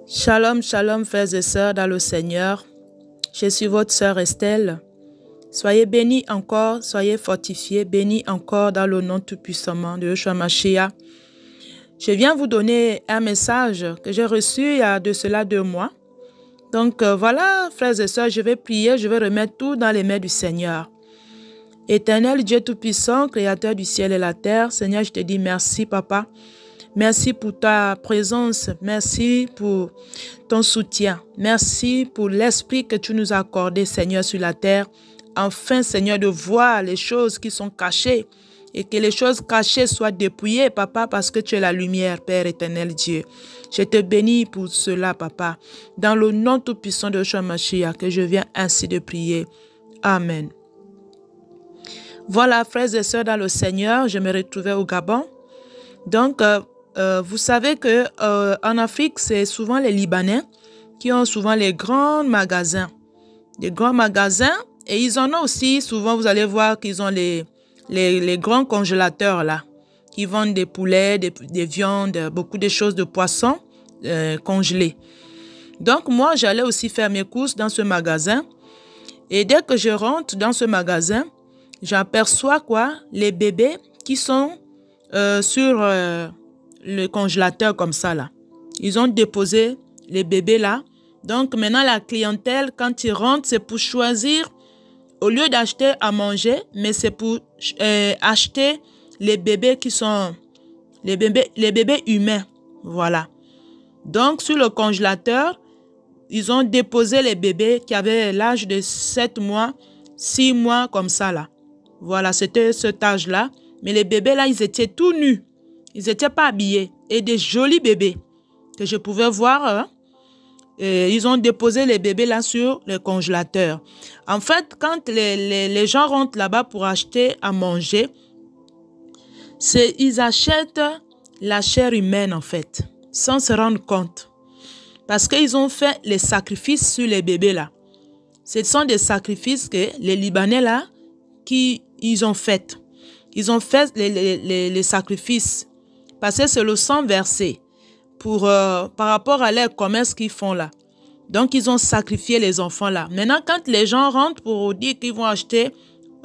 Shalom, shalom, frères et sœurs dans le Seigneur. Je suis votre sœur Estelle. Soyez bénis encore, soyez fortifiés, bénis encore dans le nom tout-puissant de Yeshua Mashiach. Je viens vous donner un message que j'ai reçu il y a de cela 2 mois. Donc voilà, frères et sœurs, je vais prier, je vais remettre tout dans les mains du Seigneur. Éternel Dieu tout-puissant, créateur du ciel et la terre, Seigneur, je te dis merci, Papa. Merci pour ta présence, merci pour ton soutien, merci pour l'esprit que tu nous as accordé, Seigneur, sur la terre. Enfin, Seigneur, de voir les choses qui sont cachées et que les choses cachées soient dépouillées, Papa, parce que tu es la lumière, Père éternel Dieu. Je te bénis pour cela, Papa, dans le nom tout-puissant de Yeshua Mashiach, que je viens ainsi de prier. Amen. Voilà, frères et sœurs dans le Seigneur, je me retrouvais au Gabon. Donc, vous savez que en Afrique, c'est souvent les Libanais qui ont souvent les grands magasins. Les grands magasins, et ils en ont aussi, souvent vous allez voir qu'ils ont les grands congélateurs là, qui vendent des poulets, des viandes, beaucoup de choses de poissons congelés. Donc moi, j'allais aussi faire mes courses dans ce magasin. Et dès que je rentre dans ce magasin, j'aperçois quoi? Les bébés qui sont sur le congélateur comme ça là. Ils ont déposé les bébés là. Donc maintenant la clientèle, quand ils rentrent, c'est pour choisir, au lieu d'acheter à manger, mais c'est pour acheter les bébés qui sont les bébés humains. Voilà. Donc sur le congélateur, ils ont déposé les bébés qui avaient l'âge de 7 mois, 6 mois comme ça là. Voilà, c'était cet âge-là. Mais les bébés là, ils étaient tout nus. Ils n'étaient pas habillés. Et des jolis bébés que je pouvais voir. Hein? Et ils ont déposé les bébés là sur le congélateur. En fait, quand les gens rentrent là-bas pour acheter à manger, ils achètent la chair humaine en fait, sans se rendre compte. Parce qu'ils ont fait les sacrifices sur les bébés là. Ce sont des sacrifices que les Libanais là, ils ont fait. Ils ont fait les sacrifices parce que c'est le sang versé par rapport à leur commerce qu'ils font là. Donc, ils ont sacrifié les enfants là. Maintenant, quand les gens rentrent pour dire qu'ils vont acheter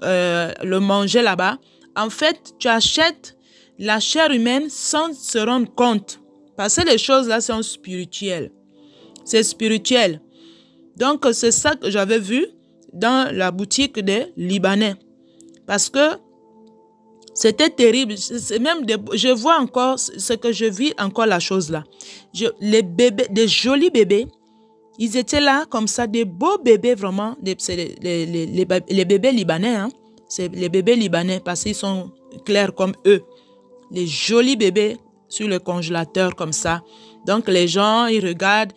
le manger là-bas, en fait, tu achètes la chair humaine sans se rendre compte. Parce que les choses là sont spirituelles. C'est spirituel. Donc, c'est ça que j'avais vu dans la boutique des Libanais. Parce que c'était terrible. Je vois encore ce que je vis encore la chose là. Les bébés, des jolis bébés, ils étaient là comme ça, des beaux bébés vraiment. Les bébés libanais, hein. C'est les bébés libanais parce qu'ils sont clairs comme eux. Les jolis bébés sur le congélateur comme ça. Donc les gens, ils regardent.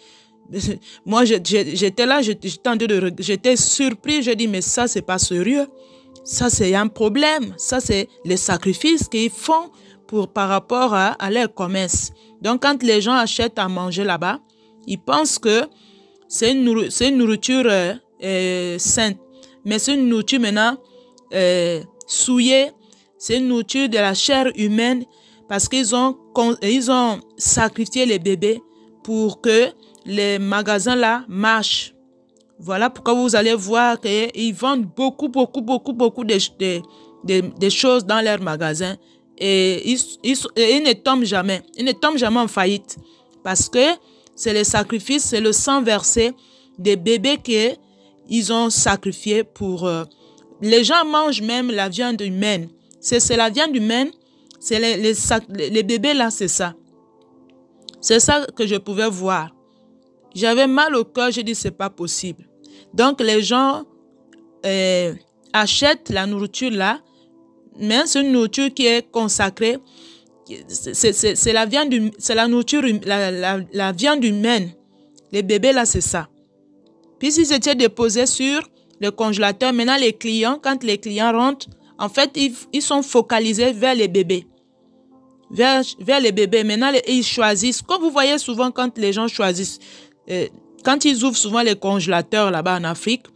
Moi, j'étais là, j'étais surpris. Je dis, mais ça, c'est pas sérieux. Ça, c'est un problème. Ça, c'est les sacrifices qu'ils font par rapport à leur commerce. Donc, quand les gens achètent à manger là-bas, ils pensent que c'est une nourriture sainte. Mais c'est une nourriture maintenant souillée. C'est une nourriture de la chair humaine parce qu'ils ont sacrifié les bébés pour que les magasins là marchent. Voilà pourquoi vous allez voir qu'ils vendent beaucoup de choses dans leurs magasins. Et ils ne tombent jamais. Ils ne tombent jamais en faillite. Parce que c'est le sacrifice, c'est le sang versé des bébés qu'ils ont sacrifiés pour... Les gens mangent même la viande humaine. C'est la viande humaine. C'est les bébés là, c'est ça. C'est ça que je pouvais voir. J'avais mal au cœur, j'ai dit c'est pas possible. Donc les gens achètent la nourriture là, mais c'est une nourriture qui est consacrée. C'est la viande, c'est la nourriture, la viande humaine. Les bébés là, c'est ça. Puis ils étaient déposés sur le congélateur. Maintenant les clients, quand les clients rentrent, en fait ils sont focalisés vers les bébés. Vers les bébés. Maintenant ils choisissent. Comme vous voyez souvent quand les gens choisissent. Quand ils ouvrent souvent les congélateurs là-bas en Afrique,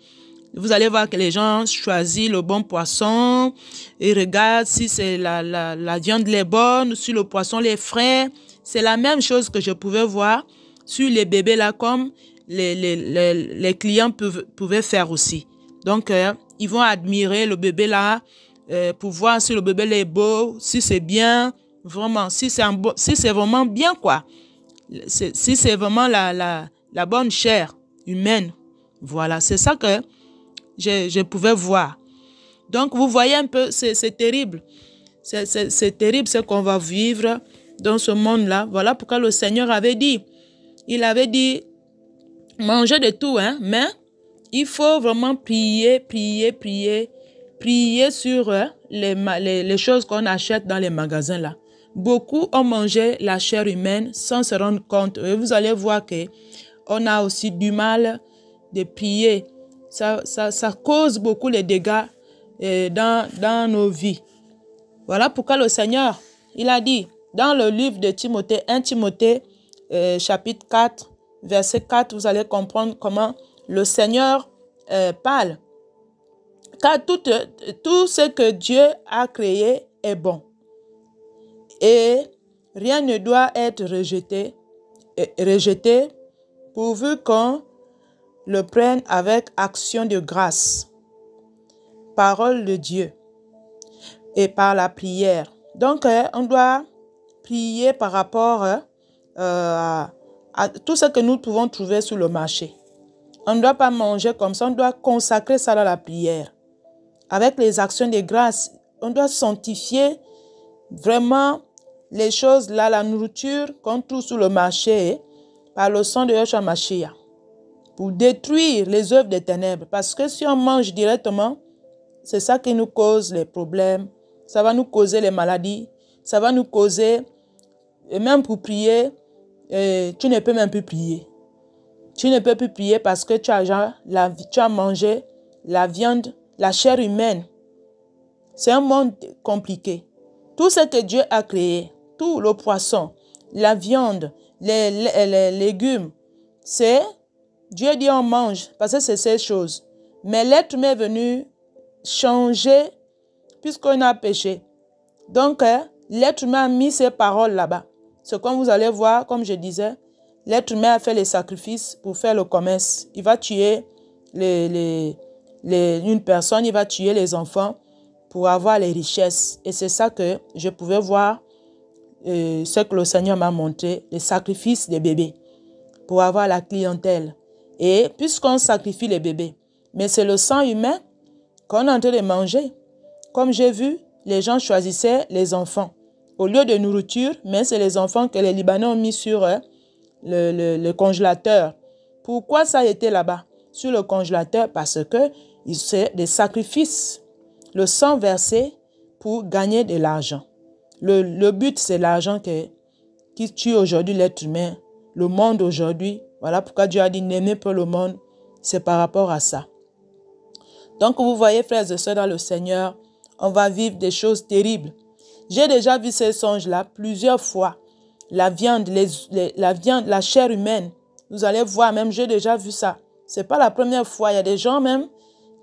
vous allez voir que les gens choisissent le bon poisson. Ils regardent si c'est la viande est bonne, si le poisson est frais. C'est la même chose que je pouvais voir sur les bébés là comme les clients pouvaient faire aussi. Donc, ils vont admirer le bébé là pour voir si le bébé là est beau, si c'est bien, vraiment, si c'est vraiment bien quoi. Si c'est vraiment la bonne chair humaine. Voilà, c'est ça que je pouvais voir. Donc, vous voyez un peu, c'est terrible. C'est terrible ce qu'on va vivre dans ce monde-là. Voilà pourquoi le Seigneur avait dit. Il avait dit, mangez de tout, hein, mais il faut vraiment prier sur les choses qu'on achète dans les magasins là. Beaucoup ont mangé la chair humaine sans se rendre compte. Et vous allez voir qu'on a aussi du mal de prier. Ça cause beaucoup de dégâts dans nos vies. Voilà pourquoi le Seigneur, il a dit dans le livre de Timothée, 1 Timothée, chapitre 4, verset 4, vous allez comprendre comment le Seigneur parle. Car tout ce que Dieu a créé est bon. Et rien ne doit être rejeté pourvu qu'on le prenne avec action de grâce. Parole de Dieu et par la prière. Donc, on doit prier par rapport à tout ce que nous pouvons trouver sur le marché. On ne doit pas manger comme ça, on doit consacrer ça dans la prière. Avec les actions de grâce, on doit sanctifier vraiment les choses là, la nourriture qu'on trouve sur le marché par le sang de Yeshua Mashiach pour détruire les œuvres des ténèbres. Parce que si on mange directement, c'est ça qui nous cause les problèmes. Ça va nous causer les maladies. Ça va nous causer, et même pour prier, tu ne peux même plus prier. Tu ne peux plus prier parce que tu as mangé la viande, la chair humaine. C'est un monde compliqué. Tout ce que Dieu a créé, tout le poisson, la viande, les légumes, c'est Dieu dit on mange parce que c'est ces choses. Mais l'être humain est venu changer puisqu'on a péché. Donc, l'être humain a mis ses paroles là-bas. C'est comme vous allez voir, comme je disais, l'être humain a fait les sacrifices pour faire le commerce. Il va tuer une personne, il va tuer les enfants pour avoir les richesses. Et c'est ça que je pouvais voir, ce que le Seigneur m'a montré, les sacrifices des bébés pour avoir la clientèle. Et puisqu'on sacrifie les bébés, mais c'est le sang humain qu'on est en train de manger. Comme j'ai vu, les gens choisissaient les enfants. Au lieu de nourriture, mais c'est les enfants que les Libanais ont mis sur le congélateur. Pourquoi ça a été là-bas, sur le congélateur? Parce que c'est des sacrifices. Le sang versé pour gagner de l'argent. Le but, c'est l'argent qui tue aujourd'hui l'être humain, le monde aujourd'hui. Voilà pourquoi Dieu a dit n'aimez pas le monde. C'est par rapport à ça. Donc, vous voyez, frères et sœurs, dans le Seigneur, on va vivre des choses terribles. J'ai déjà vu ces songes-là plusieurs fois. La viande, la chair humaine. Vous allez voir, même j'ai déjà vu ça. Ce n'est pas la première fois. Il y a des gens même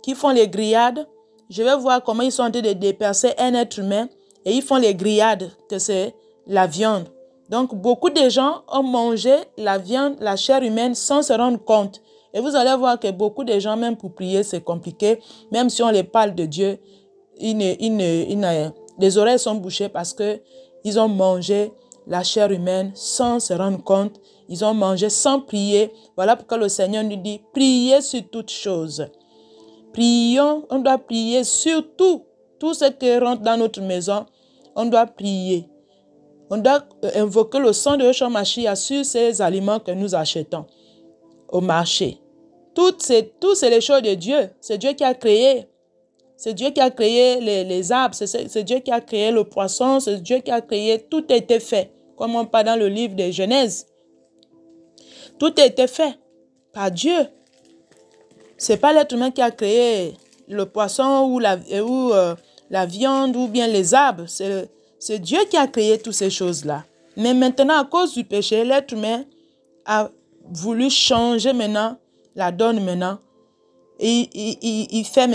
qui font les grillades. Je vais voir comment ils sont en train de dépercer un être humain et ils font les grillades, que c'est la viande. Donc, beaucoup de gens ont mangé la viande, la chair humaine sans se rendre compte. Et vous allez voir que beaucoup de gens, même pour prier, c'est compliqué. Même si on les parle de Dieu, les oreilles sont bouchées parce qu'ils ont mangé la chair humaine sans se rendre compte. Ils ont mangé sans prier. Voilà pourquoi le Seigneur nous dit, priez sur toutes choses. Prions, on doit prier sur tout. Tout ce qui rentre dans notre maison, on doit prier. On doit invoquer le sang de Yeshua Mashiach sur ces aliments que nous achetons au marché. Toutes c'est les choses de Dieu. C'est Dieu qui a créé. C'est Dieu qui a créé les arbres. C'est Dieu qui a créé le poisson. C'est Dieu qui a créé. Tout a été fait. Comme on parle dans le livre de Genèse. Tout a été fait par Dieu. Ce n'est pas l'être humain qui a créé le poisson ou la viande ou bien les arbres. C'est Dieu qui a créé toutes ces choses-là. Mais maintenant, à cause du péché, l'être humain a voulu changer maintenant la donne maintenant. Et il fait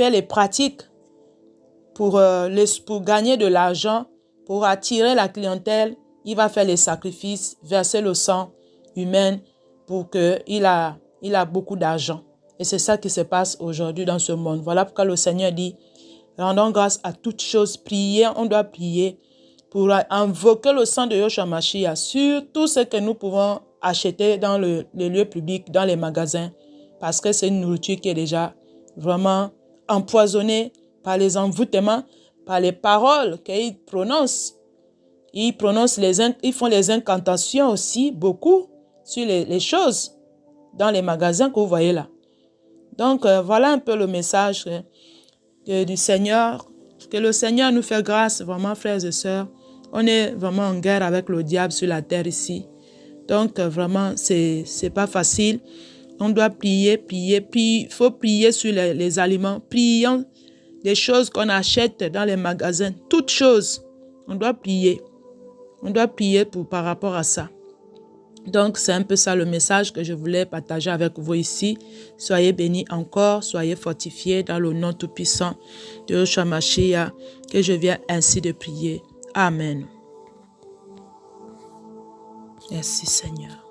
les pratiques pour gagner de l'argent, pour attirer la clientèle il va faire les sacrifices, verser le sang humain pour qu'il a beaucoup d'argent. Et c'est ça qui se passe aujourd'hui dans ce monde. Voilà pourquoi le Seigneur dit, rendons grâce à toutes choses, prier, on doit prier pour invoquer le sang de Yahshua Mashiach sur tout ce que nous pouvons acheter dans les lieux publics, dans les magasins, parce que c'est une nourriture qui est déjà vraiment empoisonnée par les envoûtements, par les paroles qu'ils prononcent. Ils font les incantations aussi, beaucoup, sur les choses dans les magasins que vous voyez là. Donc, voilà un peu le message du Seigneur. Que le Seigneur nous fait grâce, vraiment, frères et sœurs. On est vraiment en guerre avec le diable sur la terre ici. Donc, vraiment, c'est pas facile. On doit prier. Il faut prier sur les aliments. Prions des choses qu'on achète dans les magasins. Toutes choses. On doit prier. On doit prier par rapport à ça. Donc, c'est un peu ça le message que je voulais partager avec vous ici. Soyez bénis encore, soyez fortifiés dans le nom tout-puissant de Yahshua Mashiach, que je viens ainsi de prier. Amen. Merci Seigneur.